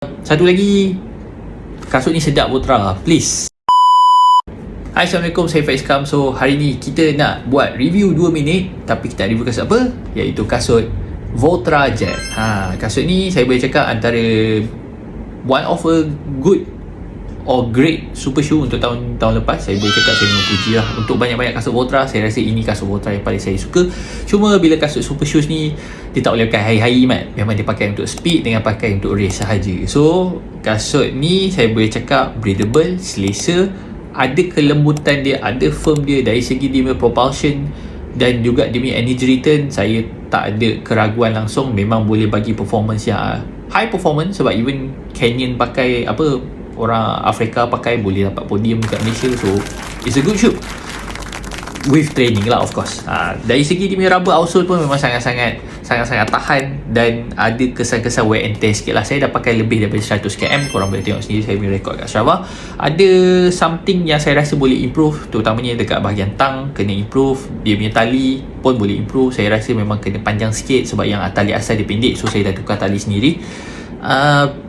Satu lagi, kasut ni sedap Voltra, please. Hai, Assalamualaikum, saya Faiz Kam. So hari ni kita nak buat review 2 minit, tapi kita review kasut apa? Iaitu kasut Voltra Jet. Kasut ni saya boleh cakap antara one of a good or great super shoe untuk tahun lepas. Saya boleh cakap saya memang puji lah untuk banyak-banyak kasut Voltra. Saya rasa ini kasut Voltra yang paling saya suka. Cuma bila kasut super shoes ni, dia tak boleh pakai hari-hari mat. Memang dia pakai untuk speed dengan pakai untuk race sahaja. So kasut ni saya boleh cakap breathable, selesa, ada kelembutan dia, ada firm dia dari segi dia punya propulsion dan juga dia punya energy return. Saya tak ada keraguan langsung, memang boleh bagi performance yang high performance. Sebab even Canyon pakai, orang Afrika pakai, boleh dapat podium dekat Malaysia. So it's a good shoe with training lah, of course. Dari segi dia punya rubber outsole pun memang sangat-sangat tahan dan ada kesan-kesan wear and tear sikit lah. Saya dah pakai lebih daripada 100 km. Korang boleh tengok sendiri, saya punya rekod kat Strava. Ada something yang saya rasa boleh improve, terutamanya dekat bahagian tang kena improve. Dia punya tali pun boleh improve. Saya rasa memang kena panjang sikit sebab yang tali asal dia pendek. So saya dah tukar tali sendiri.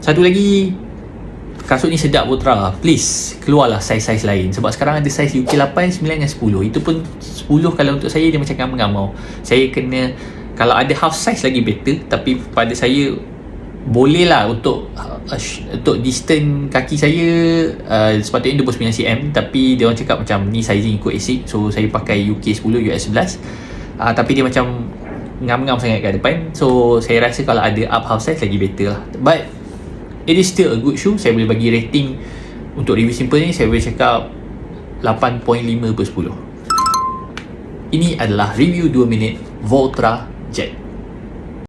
Satu lagi, kasut ni sedap Voltra, please keluarlah saiz-saiz lain. Sebab sekarang ada saiz UK 8, 9 dan 10. Itu pun 10 kalau untuk saya dia macam ngamau-ngamau. Saya kena, kalau ada half size lagi better. Tapi pada saya boleh lah untuk distance kaki saya, sepatutnya 29 cm. Tapi dia orang cakap macam ni sizing ikut ASIC. So saya pakai UK 10, US 11. Tapi dia macam ngam-ngam sangat kat depan. So saya rasa kalau ada up half size lagi better lah. But it is still a good shoe. Saya boleh bagi rating untuk review simple ni, saya boleh cakap 8.5/10. Ini adalah review 2 minit Voltra Jet.